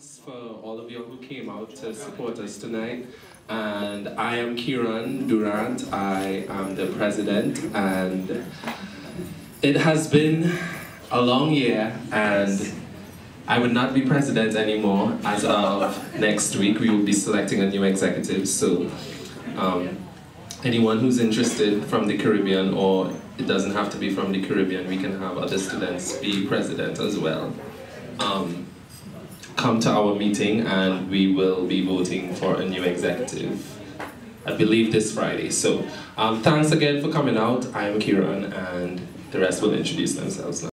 thanks for all of you who came out to support us tonight. And I am Kieran Durant. I am the president, and it has been a long year, and I would not be president anymore. As of next week, we will be selecting a new executive. So anyone who's interested from the Caribbean, or it doesn't have to be from the Caribbean, we can have other students be president as well. Come to our meeting and we will be voting for a new executive, I believe this Friday. So thanks again for coming out. I am Kieran, and the rest will introduce themselves now.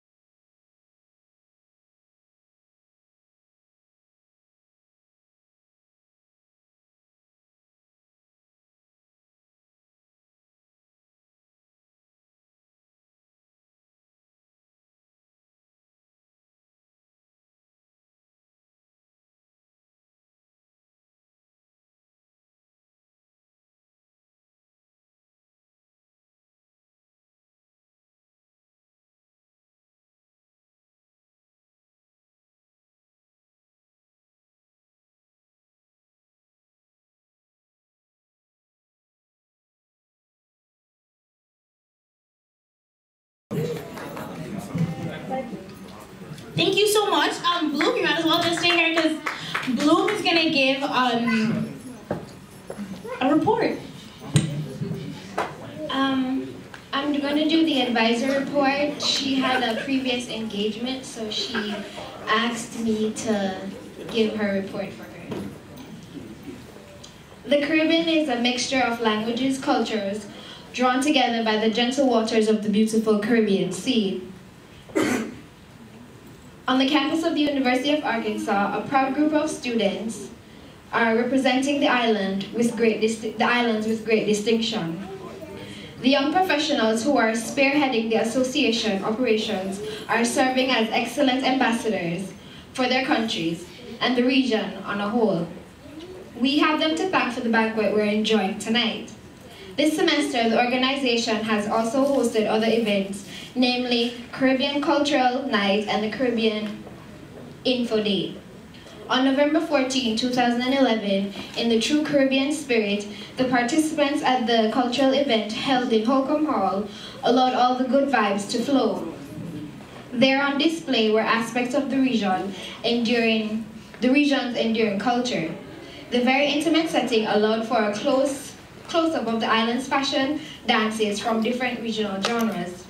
Thank you so much. Bloom, you might as well just stay here because Bloom is going to give a report. I'm going to do the advisor report. She had a previous engagement, so she asked me to give her report for her. The Caribbean is a mixture of languages, cultures, drawn together by the gentle waters of the beautiful Caribbean Sea. On the campus of the University of Arkansas, a proud group of students are representing the islands with great distinction. The young professionals who are spearheading the association operations are serving as excellent ambassadors for their countries and the region on a whole. We have them to thank for the banquet we're enjoying tonight. This semester, the organization has also hosted other events, namely Caribbean Cultural Night and the Caribbean Info Day. On November 14, 2011, in the true Caribbean spirit, the participants at the cultural event held in Holcomb Hall allowed all the good vibes to flow. There on display were aspects of the region's enduring culture. The very intimate setting allowed for a close-up of the island's fashion, dances from different regional genres.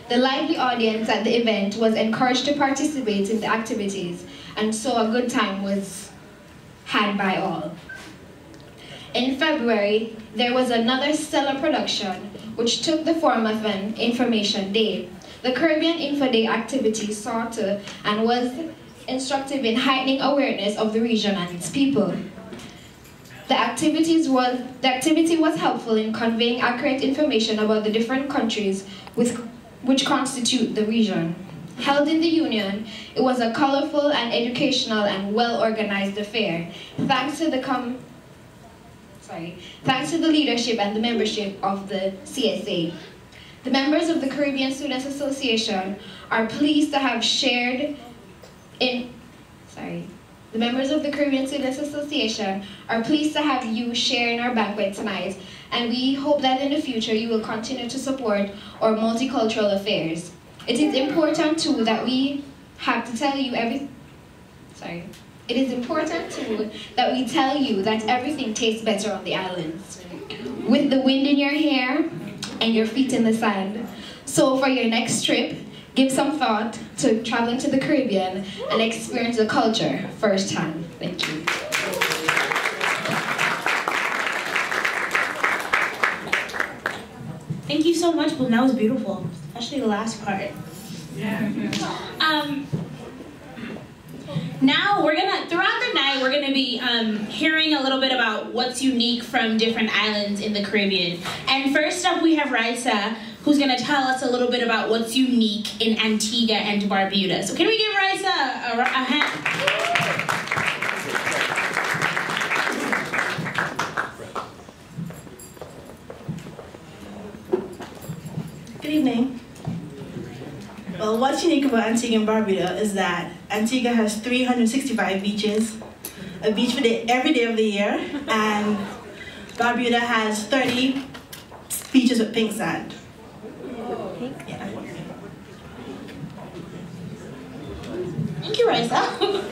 The lively audience at the event was encouraged to participate in the activities, and so a good time was had by all. In February, there was another stellar production which took the form of an information day. The Caribbean Info Day activity sought to and was instructive in heightening awareness of the region and its people. The activity was helpful in conveying accurate information about the different countries which constitute the region. Held in the Union, it was a colorful and educational and well-organized affair, thanks to the leadership and the membership of the CSA. The members of the Caribbean Students Association are pleased to have The members of the Caribbean Students Association are pleased to have you share in our banquet tonight, and we hope that in the future you will continue to support our multicultural affairs. It is important too that we tell you that everything tastes better on the islands, with the wind in your hair and your feet in the sand. So for your next trip, give some thought to traveling to the Caribbean and experience the culture firsthand. Thank you. Thank you so much, Bloom. That was beautiful, especially the last part. Yeah. Now throughout the night, we're gonna be hearing a little bit about what's unique from different islands in the Caribbean. And first up, we have Raisa, who's gonna tell us a little bit about what's unique in Antigua and Barbuda. So can we give Raisa a hand? Good evening. Well, what's unique about Antigua and Barbuda is that Antigua has 365 beaches, a beach for every day of the year, and Barbuda has 30 beaches with pink sand. Yeah. Thank you, Raisa.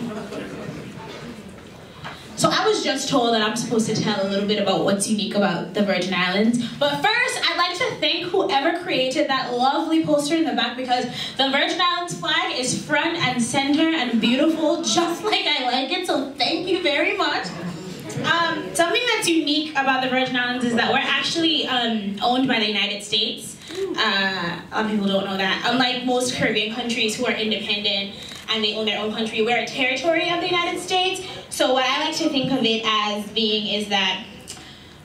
So I was just told that I'm supposed to tell a little bit about what's unique about the Virgin Islands. But first, I'd like to thank whoever created that lovely poster in the back, because the Virgin Islands flag is front and center and beautiful, just like I like it, so thank you very much. Something that's unique about the Virgin Islands is that we're actually owned by the United States. A lot of people don't know that. Unlike most Caribbean countries who are independent and they own their own country, we're a territory of the United States. So what I like to think of it as being is that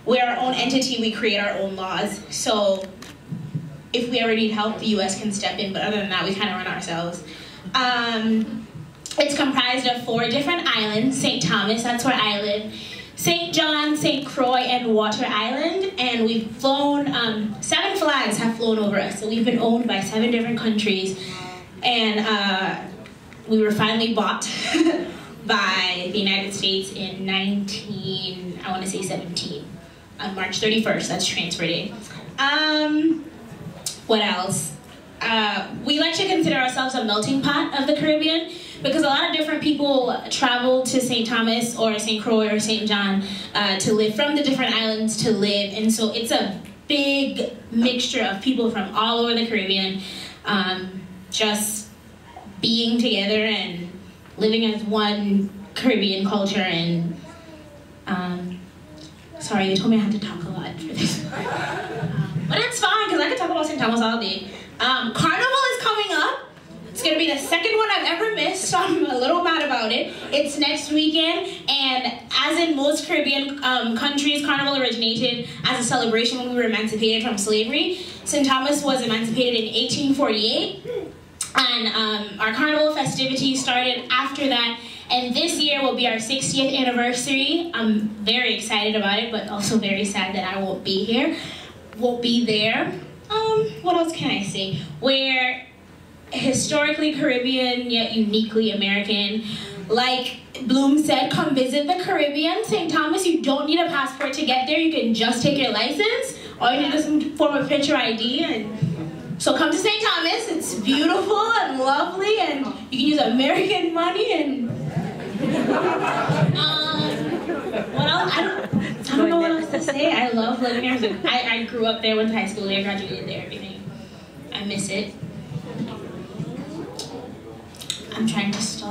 we're our own entity, we create our own laws. So if we ever need help, the US can step in, but other than that, we kind of run ourselves. It's comprised of 4 different islands. St. Thomas, that's where I live. St. John, St. Croix, and Water Island. And we've flown, 7 flags have flown over us. So we've been owned by 7 different countries. And we were finally bought by the United States in 17. On March 31st, that's transfer day. What else? We like to consider ourselves a melting pot of the Caribbean, because a lot of different people travel to St. Thomas or St. Croix or St. John to live, from the different islands to live, and so it's a big mixture of people from all over the Caribbean, just being together and living as one Caribbean culture. And sorry, they told me I had to talk a lot for this. But it's fine, because I could talk about St. Thomas all day. Carnival is coming up. It's gonna be the second one I've ever missed, so I'm a little mad about it. It's next weekend, and as in most Caribbean countries, Carnival originated as a celebration when we were emancipated from slavery. St. Thomas was emancipated in 1848, and our Carnival festivities started after that, and this year will be our 60th anniversary. I'm very excited about it, but also very sad that I won't be there. What else can I say? We're historically Caribbean, yet uniquely American. Like Bloom said, come visit the Caribbean. St. Thomas, you don't need a passport to get there. You can just take your license, or you need some form of picture ID. And so come to St. Thomas. It's beautiful and lovely, and you can use American money. And what else? I don't know what else to say. I love living here. I grew up there, went to high school there, graduated there, everything. I miss it. I'm trying to stall.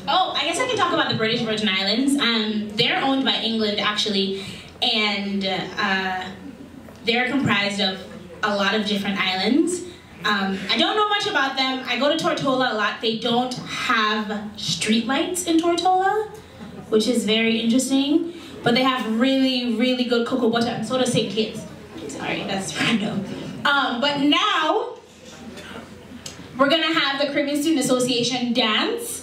Oh, I guess I can talk about the British Virgin Islands. They're owned by England, actually, and they're comprised of a lot of different islands. I don't know much about them. I go to Tortola a lot. They don't have street lights in Tortola, which is very interesting, but they have really, really good cocoa butter, and so does St. Kitts. Sorry, that's random. But now, we're gonna have the Caribbean Student Association dance.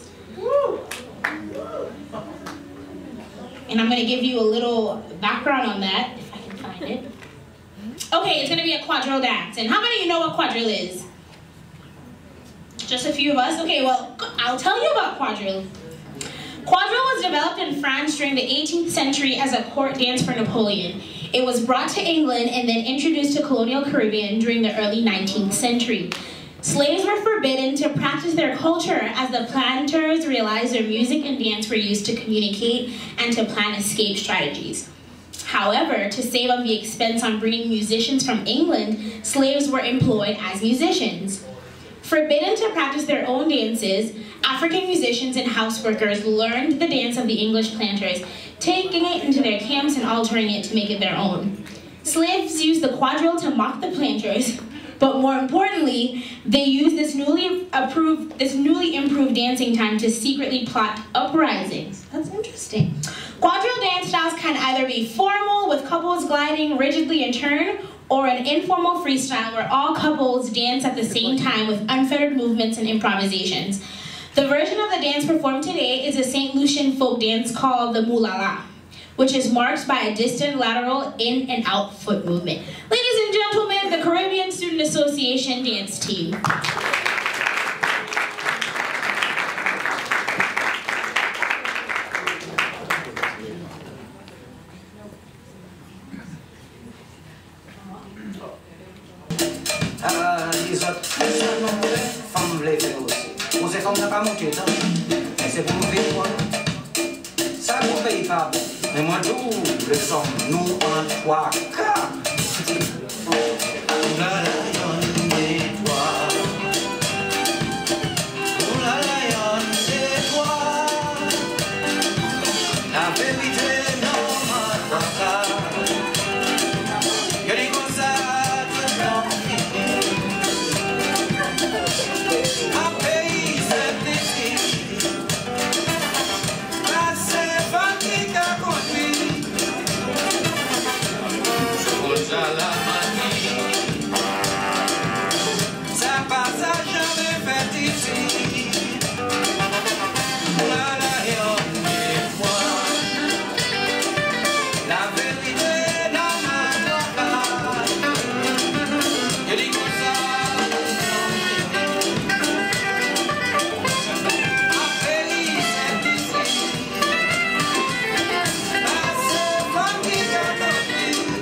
And I'm gonna give you a little background on that, if I can find it. Okay, it's gonna be a quadrille dance. And how many of you know what quadrille is? Just a few of us? Okay, well, I'll tell you about quadrille. Quadrille was developed in France during the 18th century as a court dance for Napoleon. It was brought to England and then introduced to colonial Caribbean during the early 19th century. Slaves were forbidden to practice their culture as the planters realized their music and dance were used to communicate and to plan escape strategies. However, to save on the expense on bringing musicians from England, slaves were employed as musicians. Forbidden to practice their own dances, African musicians and houseworkers learned the dance of the English planters, taking it into their camps and altering it to make it their own. Slaves used the quadrille to mock the planters, but more importantly, they used this newly improved dancing time to secretly plot uprisings. That's interesting. Quadrille dance styles can either be formal, with couples gliding rigidly in turn, or an informal freestyle where all couples dance at the same time with unfettered movements and improvisations. The version of the dance performed today is a St. Lucian folk dance called the Moulala, which is marked by a distant lateral in and out foot movement. Ladies and gentlemen, the Caribbean Student Association dance team. Mais moi double son nous en trois cas. La lionne des toi. La lionne c'est toi. La vérité non m'en pas. Y'a des comme ça tout le un pays c'est petit. C'est fatigue à conduire. La manie, ça passe à jamais fait ici. La lionne et moi, la vérité dans ma voix. Je dis comme ça, un pays c'est ici. C'est fatigue à conduire.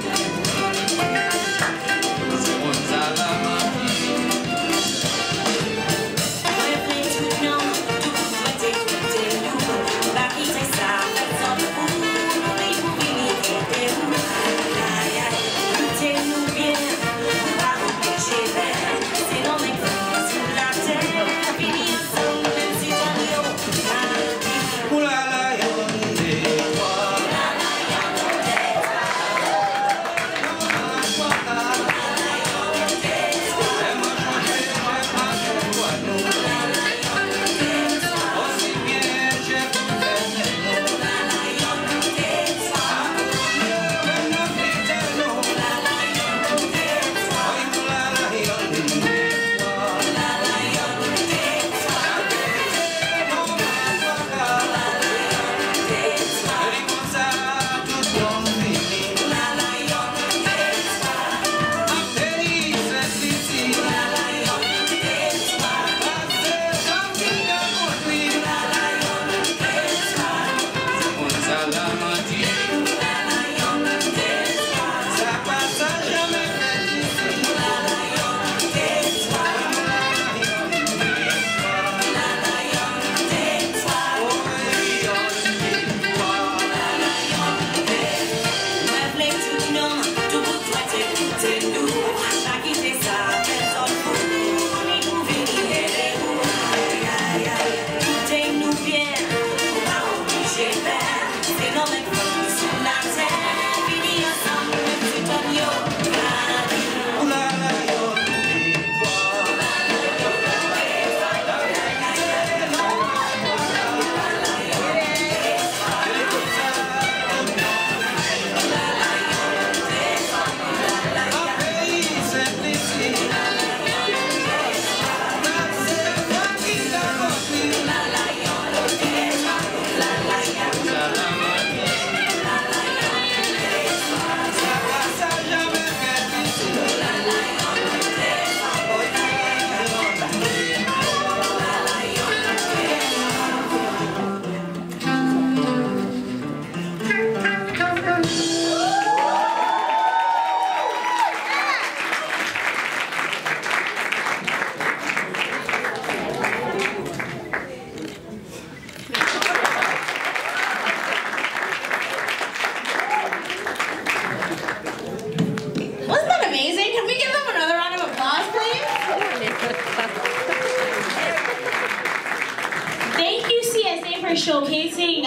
Showcasing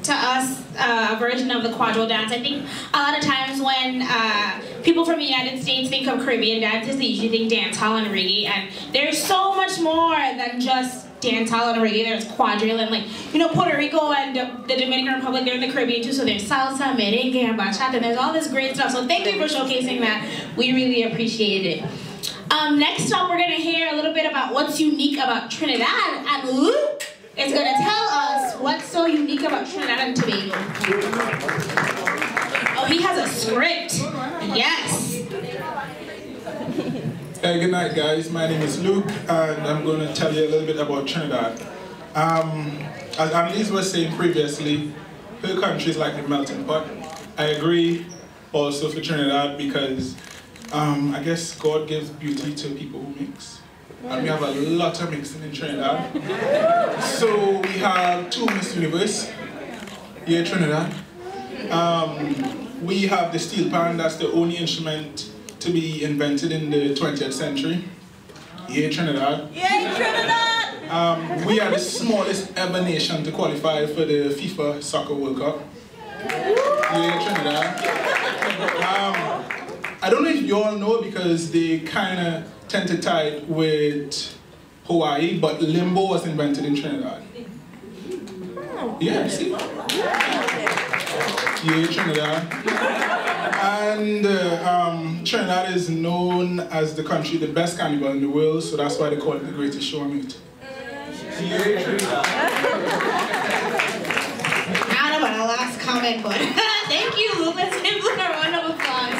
to us a version of the quadrille dance. I think a lot of times when people from the United States think of Caribbean dances, they usually think dancehall and reggae, and there's so much more than just dancehall and reggae. There's quadrille and, like, you know, Puerto Rico and the Dominican Republic, they're in the Caribbean too, so there's salsa, merengue, and bachata, and there's all this great stuff. So thank you for showcasing that. We really appreciate it. Next up, we're gonna hear a little bit about what's unique about Trinidad, and is going to tell us what's so unique about Trinidad and Tobago. Oh, he has a script. Yes. Hey, good night, guys. My name is Luke, and I'm going to tell you a little bit about Trinidad. As Annalise was saying previously, her country is like a melting pot. I agree also for Trinidad because I guess God gives beauty to people who mix. And we have a lot of mixing in Trinidad. So we have 2 Miss Universe here in Trinidad. We have the steel pan, that's the only instrument to be invented in the 20th century. Here in Trinidad. Yay, Trinidad! We are the smallest ever nation to qualify for the FIFA Soccer World Cup. Here in Trinidad. I don't know if you all know because they kind of tend to tie it with Hawaii, but limbo was invented in Trinidad. Yeah, see? Yeah, Trinidad. And Trinidad is known as the country, the best carnival in the world, so that's why they call it the greatest show on earth. Yeah, Trinidad. I don't know about our last comment, but thank you, Luke. Let's give Luke a round of applause.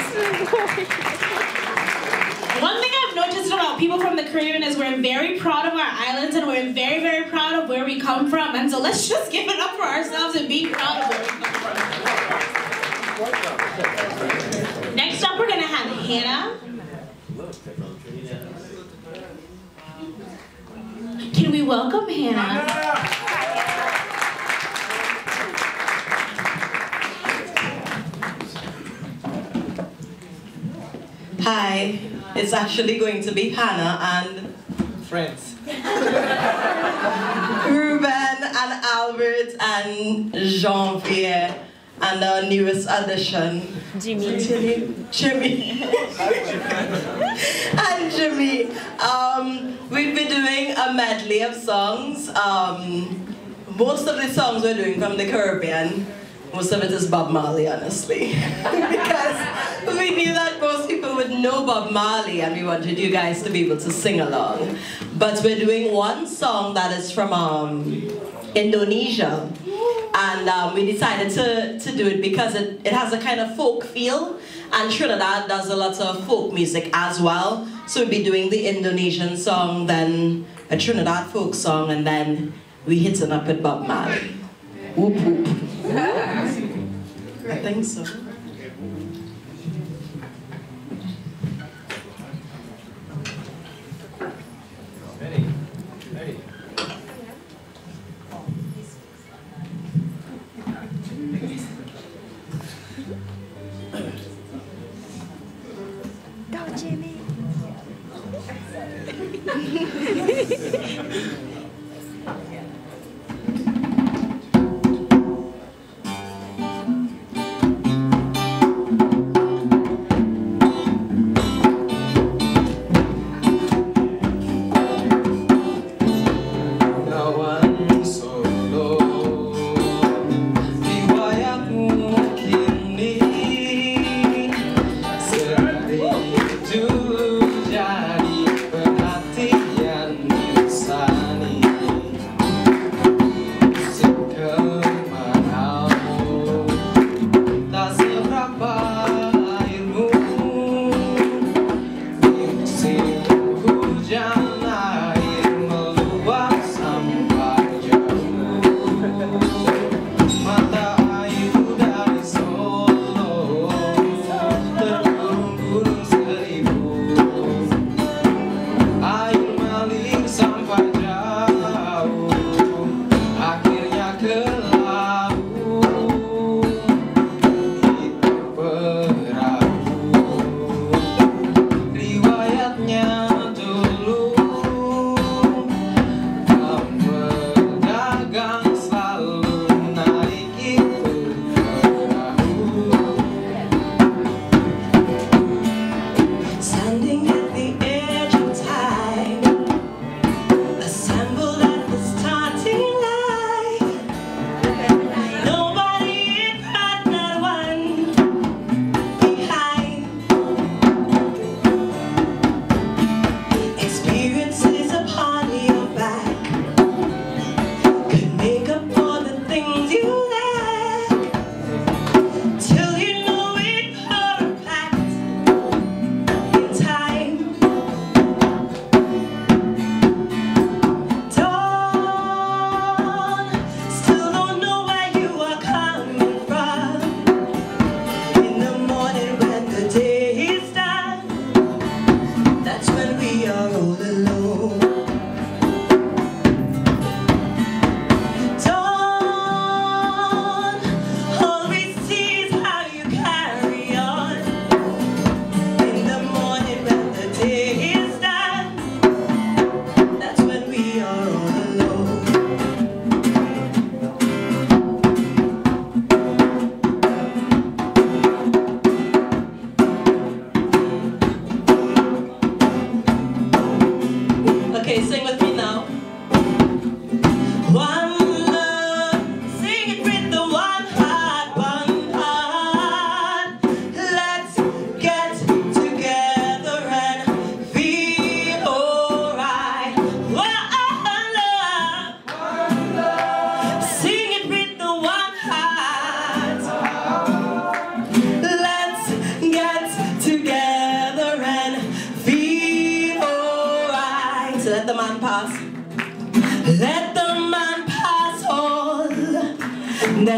One thing I've noticed about people from the Caribbean is we're very proud of our islands and we're very, very proud of where we come from. And so let's just give it up for ourselves and be proud of where we come from. Next up, we're going to have Hannah. Can we welcome Hannah? Hi, it's actually going to be Hannah and friends. Ruben and Albert and Jean-Pierre and our newest addition, Jimmy. And Jimmy. We'll be doing a medley of songs. Most of the songs we're doing from the Caribbean. Most of it is Bob Marley, honestly. Because we knew that most people would know Bob Marley and we wanted you guys to be able to sing along. But we're doing one song that is from Indonesia. And we decided to do it because it has a kind of folk feel. And Trinidad does a lot of folk music as well. So we'll be doing the Indonesian song, then a Trinidad folk song, and then we hit it up with Bob Marley. Whoop whoop. I think so. Ready? Ready? Go, Jimmy. Dulu jadi perhatian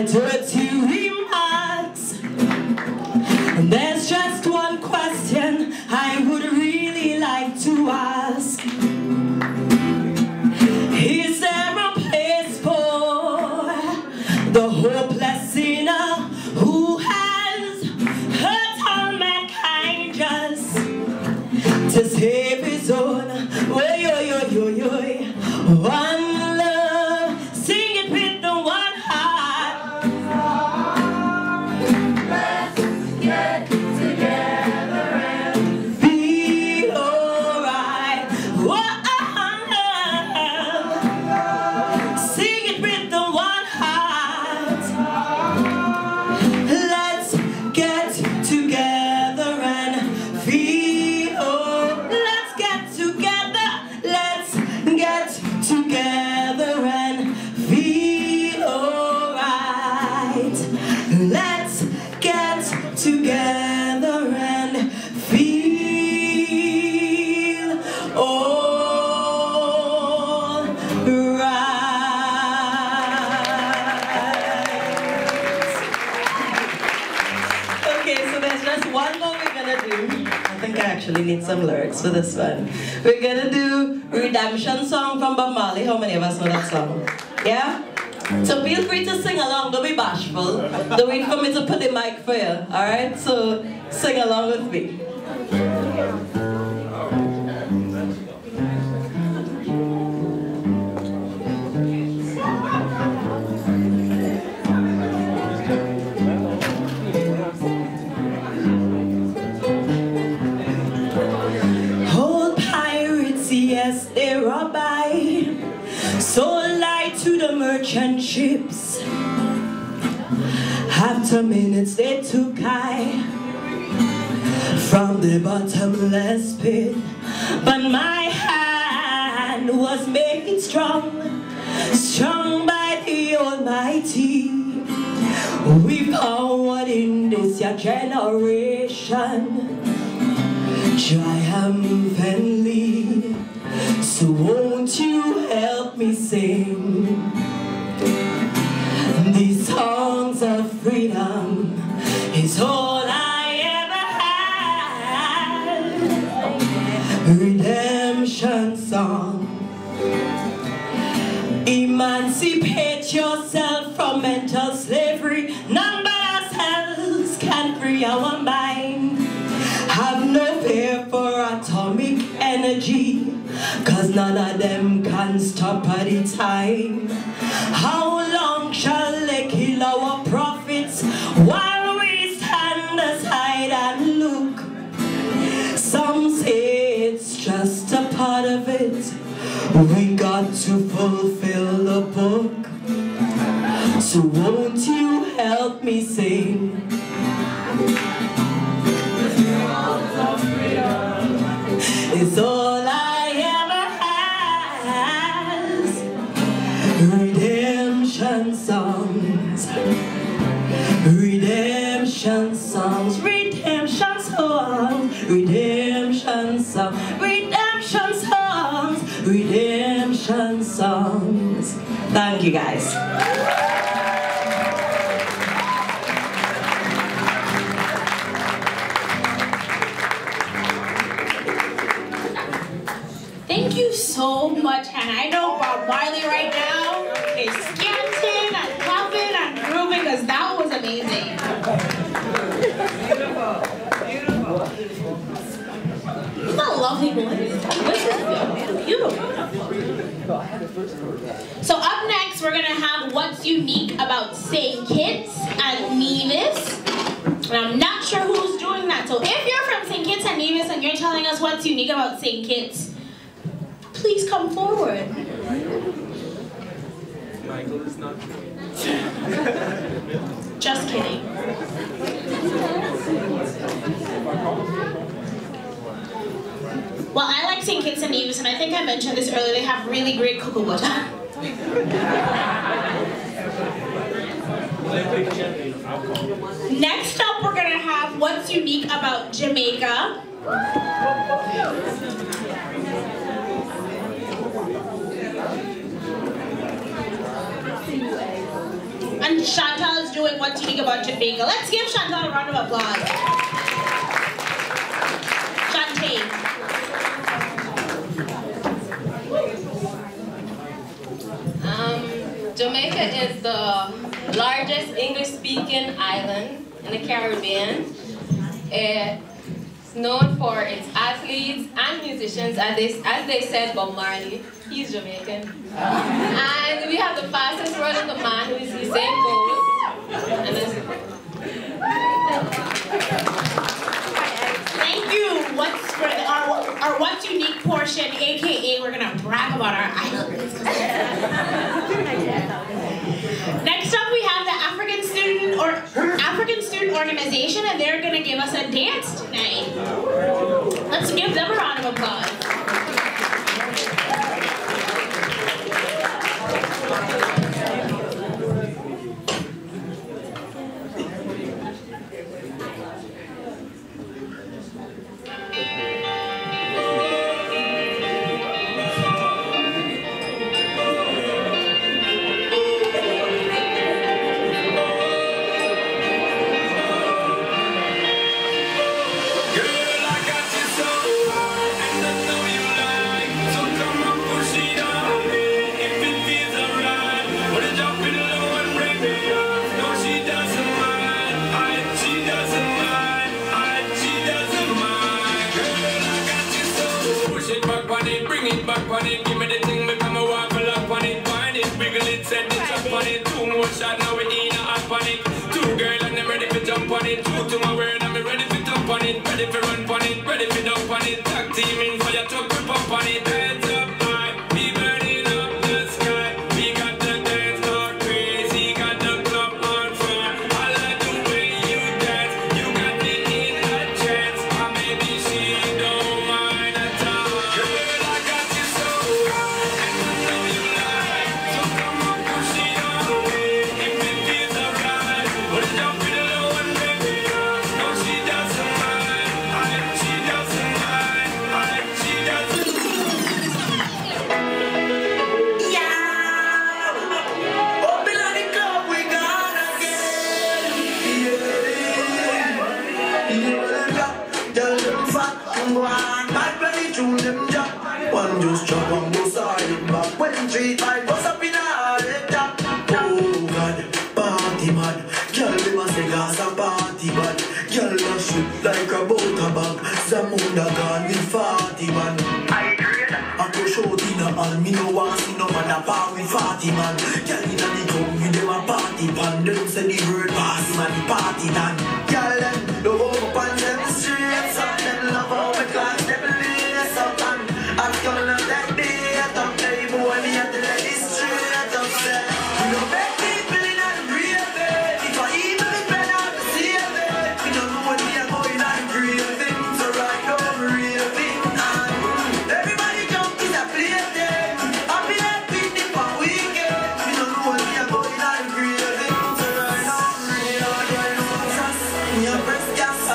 my dirty remarks. There's just one question I would really like to ask. Is there a place for the hopeless sinner who has hurt all mankind just to save his own? Oy, oy, oy, oy, oy. One love, sing it with the one heart. Let's get together and feel alright. Sing it with the one heart. Let's get together and feel. Let's get together. Let's get together and feel alright. Let's get together and feel alright. Okay, so there's just one more we're gonna do. I think I actually need some lyrics for this one. We're gonna do Redemption Song from Bob Marley. How many of us know that song? Yeah? So feel free to sing along, don't be bashful. Don't wait for me to put the mic for you, alright? So sing along with me. Old pirates, yes, they rob by, sold light to the merchant ships. After minutes they took I from the bottomless pit, but my hand was made strong, strong by the Almighty. We forward in this your generation triumphantly. So won't you help me sing these songs of freedom? Is all I ever had. Redemption song. Emancipate yourself from mental slavery. None but ourselves can free our mind. Have no fear for atomic energy, 'cause none of them can stop at the time. How long shall they kill our prophets while we stand aside and look? Some say it's just a part of it. We got to fulfill the book. So won't you help me sing? It's all I ever has. Redemption songs. Redemption songs. Redemption songs. Redemption songs. Redemption songs. Redemption songs. Thank you guys. Thank you so much, Hannah. I know Bob Marley right now is scanting and clapping and grooving because that was amazing. Beautiful. Beautiful. Isn't that a lovely voice? This is beautiful. So up next, we're gonna have what's unique about St. Kitts and Nevis. And I'm not sure who's doing that. So if you're from St. Kitts and Nevis and you're telling us what's unique about St. Kitts, please come forward. Michael is not. Just kidding. Well, I like St. Kitts and Nevis, and I think I mentioned this earlier, they have really great cocoa butter. Next up, we're gonna have what's unique about Jamaica. And Chantal is doing What's Unique About Jamaica. Let's give Chantal a round of applause. Shantae. Jamaica is the largest English-speaking island in the Caribbean. It's known for its athletes and musicians, as they said, Bob Marley, he's Jamaican. And we have the fastest running man who is Usain Bolt. And thank you. Our What's Unique portion, aka we're gonna brag about our islands. Next up, we have the African Student Organization, and they're gonna give us a dance tonight. Let's give them a round of applause. Your breast gas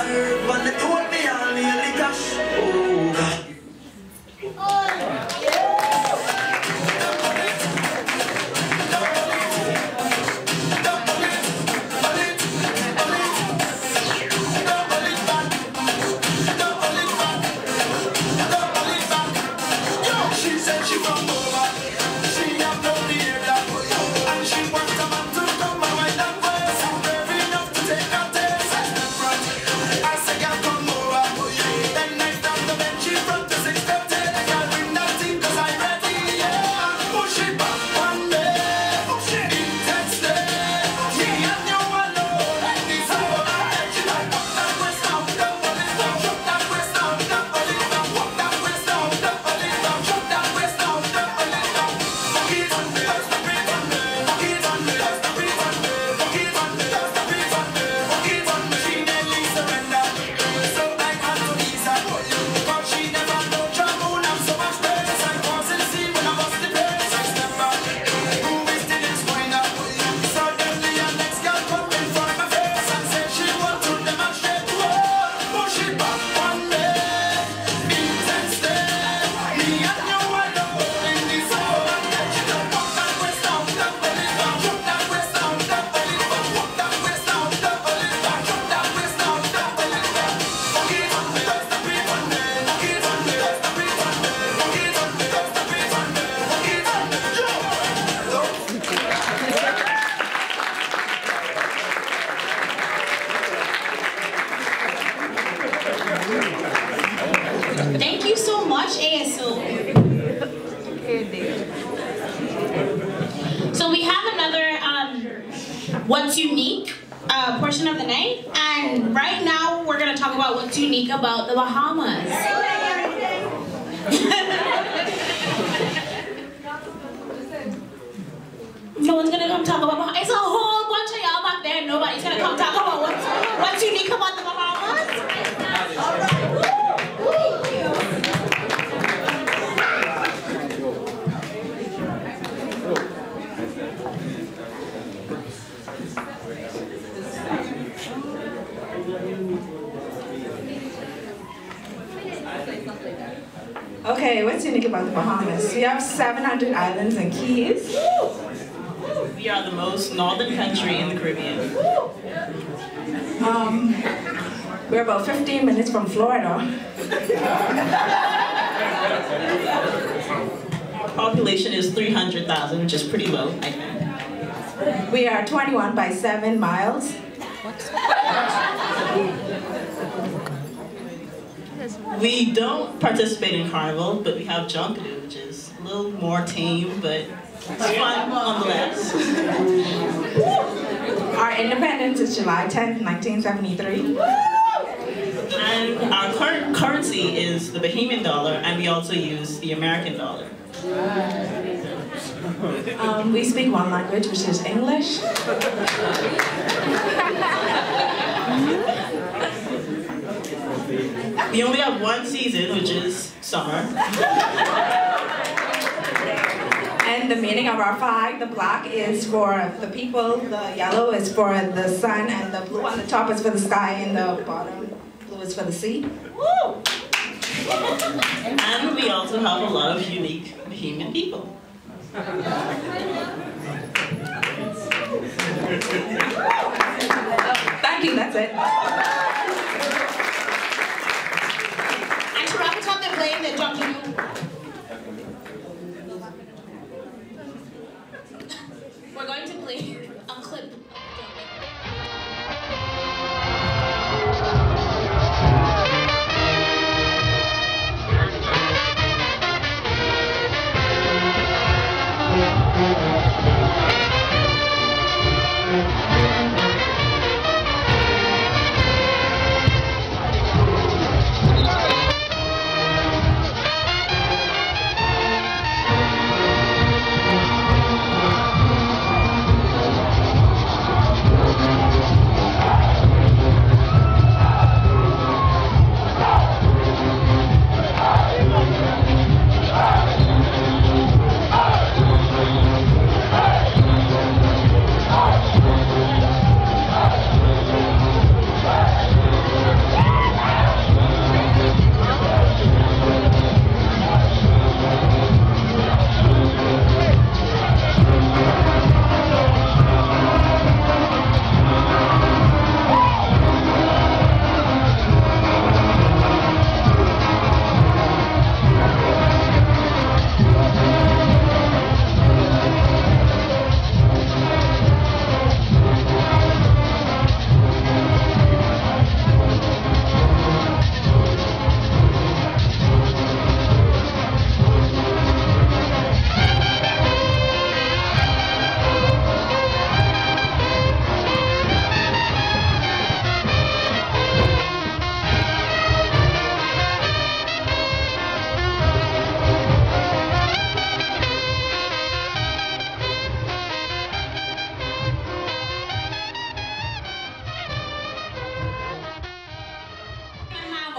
Watch ASO. So we have another what's unique portion of the night, and right now we're gonna talk about what's unique about the Bahamas. No one's gonna come talk about Bahamas. It's a whole bunch of y'all back there. Nobody's gonna come talk about what's unique about the Bahamas. All right. Okay, what's unique about the Bahamas? We have 700 islands and keys. We are the most northern country in the Caribbean. We're about 15 minutes from Florida. Our population is 300,000, which is pretty low, I think. We are 21 by 7 miles. We don't participate in Carnival, but we have Junkanoo, which is a little more tame, but it's fun nonetheless. Our independence is July 10th, 1973. And our current currency is the Bahamian dollar, and we also use the American dollar. We speak one language, which is English. We only have one season, which is summer. And the meaning of our flag, the black is for the people, the yellow is for the sun, and the blue on the top is for the sky, and the bottom blue is for the sea. Woo! And we also have a lot of unique Bahamian people. Thank you, that's it. And to wrap it up, they're playing the Junkanoo. We're going to play a clip.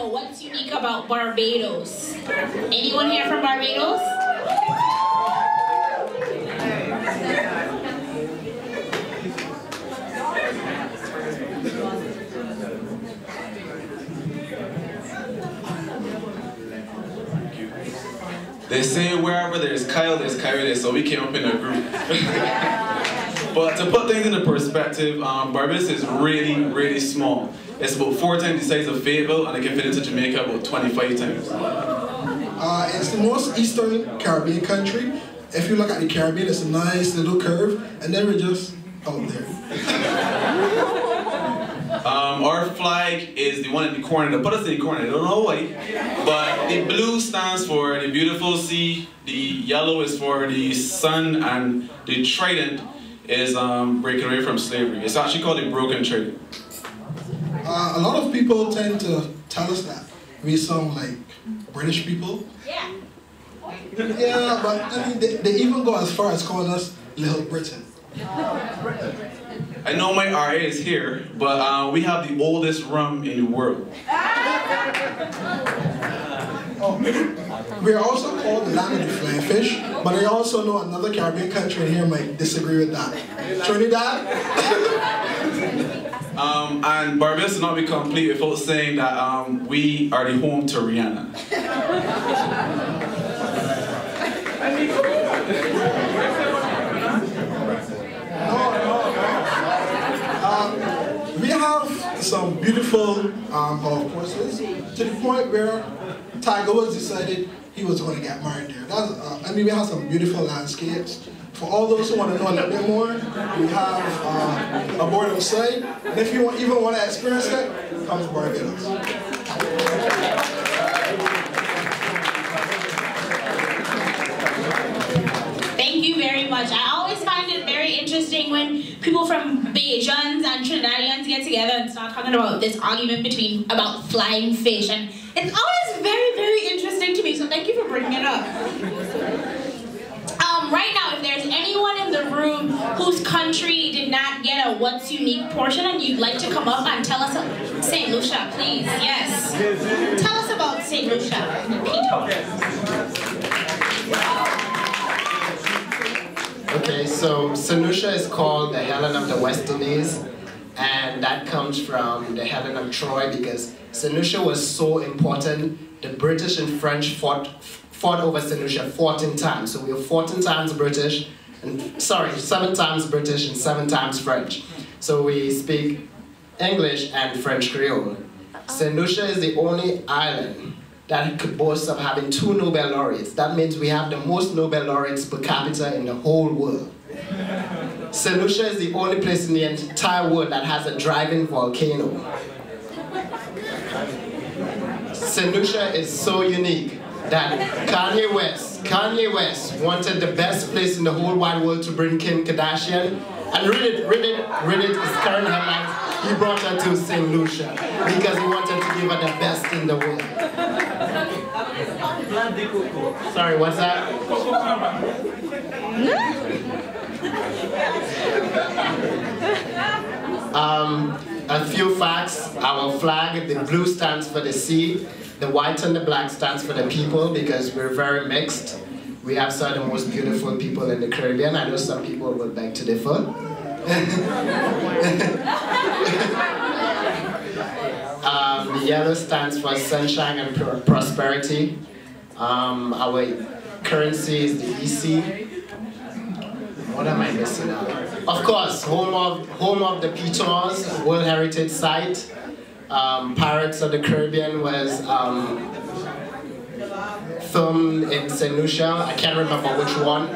What's unique about Barbados? Anyone here from Barbados? They say wherever there's Kyle, there's Kyrie, so we came up in a group. But to put things into perspective, Barbados is really, really small. It's about 4 times the size of Fayetteville, and it can fit into Jamaica about 25 times. It's the most eastern Caribbean country. If you look at the Caribbean, it's a nice little curve, and then we're just out there. Our flag is the one in the corner. They put us in the corner. I don't know why. But the blue stands for the beautiful sea. The yellow is for the sun, and the trident is breaking away from slavery. It's actually called the broken trident. A lot of people tend to tell us that we sound like British people. Yeah. Yeah, but I mean, they even go as far as calling us Little Britain. I know my RA is here, but we have the oldest rum in the world. We are also called the land of the flying fish, but I also know another Caribbean country in here might disagree with that. Trinidad? And Barbados will not be complete without saying that we are the home to Rihanna. We have some beautiful golf courses to the point where Tiger Woods decided he was going to get married there. I mean, we have some beautiful landscapes. For all those who want to know a little bit more, we have a board outside. And if you even want to experience it, come to Barbados. Thank you very much. I always find it very interesting when people from Bajans and Trinidadians get together and start talking about this argument about flying fish. And it's always very, very interesting to me, so thank you for bringing it up. Right now, if there's anyone in the room whose country did not get a What's Unique portion and you'd like to come up and tell us St. Lucia, please. Yes. Tell us about St. Lucia. Okay, so St. Lucia is called the Helen of the West Indies, and that comes from the Helen of Troy because St. Lucia was so important. The British and French fought over St. Lucia 14 times. So we were 14 times British, and 7 times British and 7 times French. So we speak English and French Creole. St. Lucia is the only island that could boast of having 2 Nobel laureates. That means we have the most Nobel laureates per capita in the whole world. St. Lucia is the only place in the entire world that has a driving volcano. St. Lucia is so unique that Kanye West wanted the best place in the whole wide world to bring Kim Kardashian, and read it, his current headlines, he brought her to St. Lucia because he wanted to give her the best in the world. Sorry, what's that? A few facts. Our flag, the blue stands for the sea, the white and the black stands for the people because we're very mixed. We have some of the most beautiful people in the Caribbean. I know some people would beg to differ. The yellow stands for sunshine and prosperity. Our currency is the EC. What am I missing out? Of course, home of the Pitons, World Heritage Site. Pirates of the Caribbean was filmed in St. Lucia. I can't remember which one.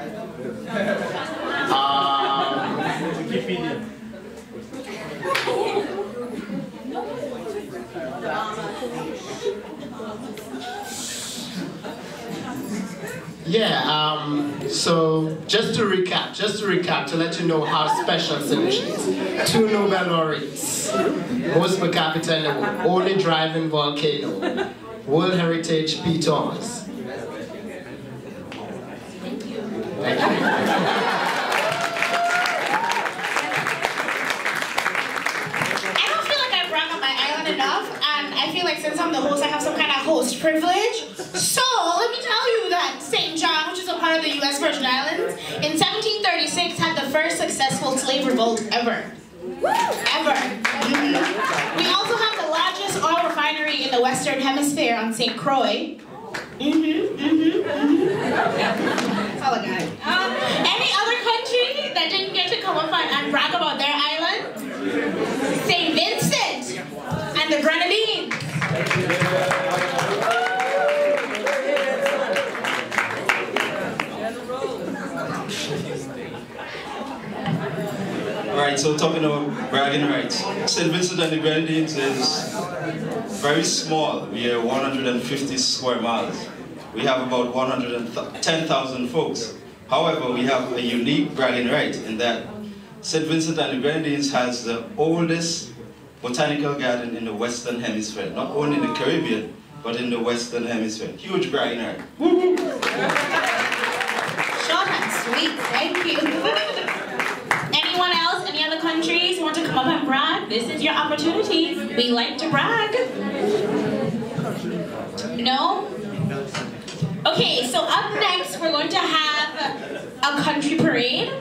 So just to recap, to let you know how special St. Lucia is. 2 Nobel laureates, most per capita in the world, only driving volcano, World Heritage Pitons. Thank you. Thank you. I don't feel like I brought up my island enough, and I feel like since I'm the host, I have some kind of host privilege. So let me tell you that St. John, which is a part of the U.S. Virgin Islands, in 1736 had the first successful slave revolt ever. Ever. We also have the largest oil refinery in the Western Hemisphere on St. Croix. That's all I got. Any other country that didn't get to come up and brag about their island? St. Vincent and the Grenadines. Alright, so talking about bragging rights. St. Vincent and the Grenadines is very small. We are 150 square miles. We have about 110,000 folks. However, we have a unique bragging right in that St. Vincent and the Grenadines has the oldest botanical garden in the Western Hemisphere, not only in the Caribbean, but in the Western Hemisphere. Huge bragging right. Short and sweet, thank you. Anyone else, any other countries want to come up and brag? This is your opportunity. We like to brag. No? Okay, so up next we're going to have a country parade.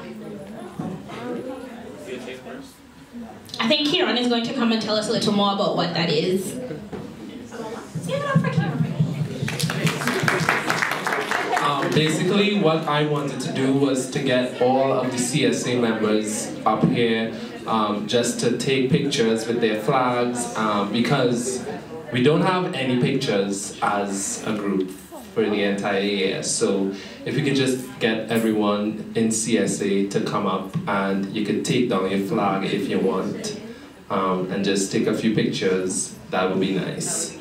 I think Kieran is going to come and tell us a little more about what that is. Basically, what I wanted to do was to get all of the CSA members up here just to take pictures with their flags because we don't have any pictures as a group for the entire year. So if we could just get everyone in CSA to come up and you could take down your flag if you want and just take a few pictures, that would be nice.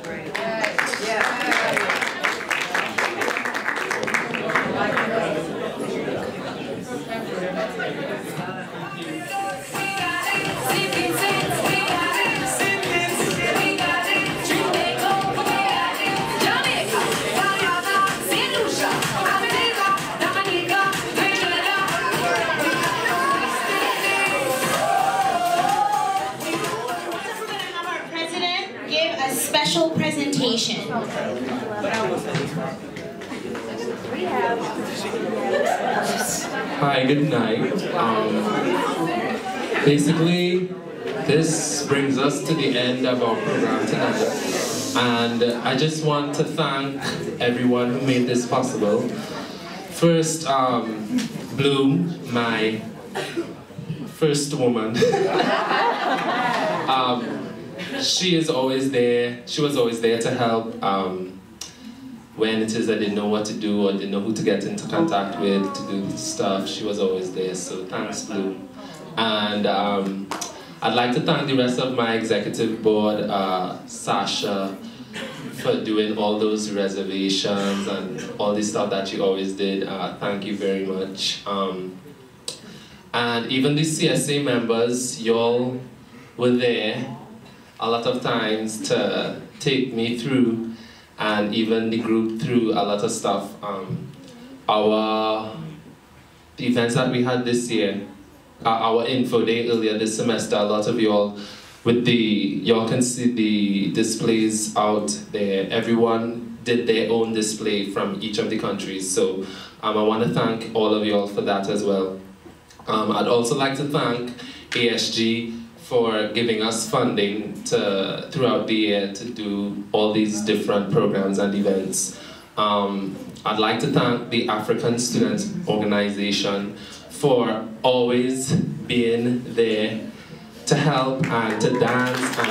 Special presentation. Hi, good night. Basically, this brings us to the end of our program tonight. And I just want to thank everyone who made this possible. First, Bloom, my first woman. She is always there. She was always there to help when it is I didn't know what to do or didn't know who to get into contact with to do stuff. She was always there. So thanks, Bloom. And I'd like to thank the rest of my executive board, Sasha, for doing all those reservations and all the stuff that you always did. Thank you very much. And even the CSA members, y'all were there a lot of times to take me through and even the group through a lot of stuff. The events that we had this year, our info day earlier this semester, a lot of y'all y'all can see the displays out there. Everyone did their own display from each of the countries. So I want to thank all of y'all for that as well. I'd also like to thank ASG for giving us funding throughout the year to do all these different programs and events. I'd like to thank the African Students Organization for always being there to help and to dance and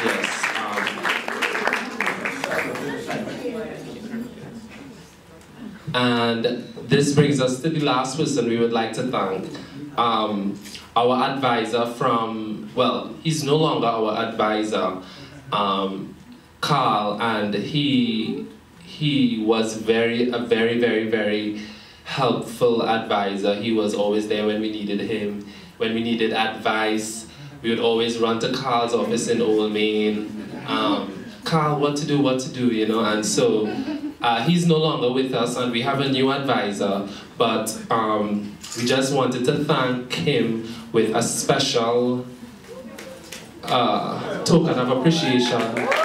yes. And this brings us to the last person we would like to thank. Our advisor from, well, he's no longer our advisor, Carl, and he was a very helpful advisor. He was always there when we needed him. When we needed advice, we would always run to Carl's office in Old Main. Carl, what to do, you know, and so he's no longer with us and we have a new advisor, but we just wanted to thank him with a special token of appreciation on behalf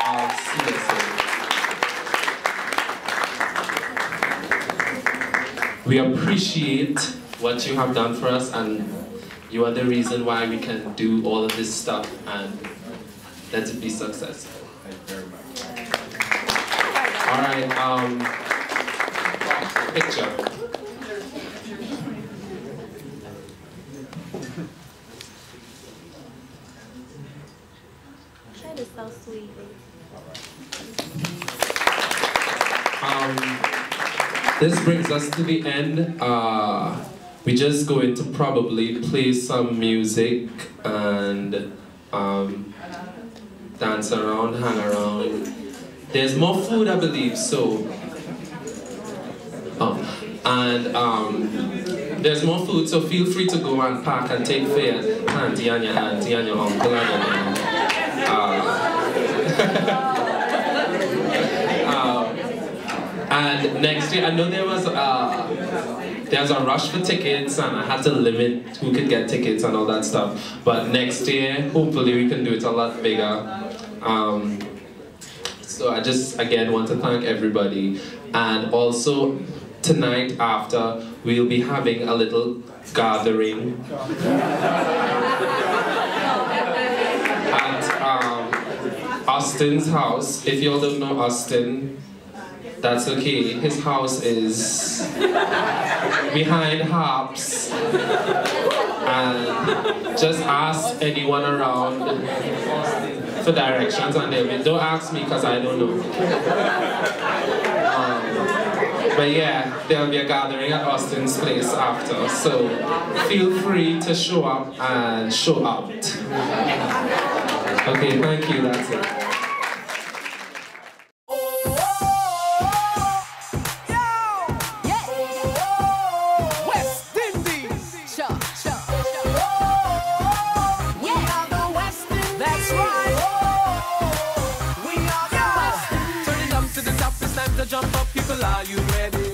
of CSA. We appreciate what you have done for us and you are the reason why we can do all of this stuff and let it be successful. Thank you very much. All right, picture. That is so sweet. This brings us to the end. we're just going to probably play some music and dance around, hang around. There's more food, I believe, so. There's more food, so feel free to go and pack and take for your auntie and your uncle and and next year, I know there was a rush for tickets, and I had to limit who could get tickets and all that stuff. But next year, hopefully, we can do it a lot bigger. So I just again want to thank everybody, and also tonight after we'll be having a little gathering at Austin's house. If y'all don't know Austin, that's okay. His house is behind Harps, and just ask anyone around for directions, and don't ask me because I don't know. But yeah, there'll be a gathering at Austin's place after, so feel free to show up and show out. Okay, thank you, that's it. Jump up, people, are you ready?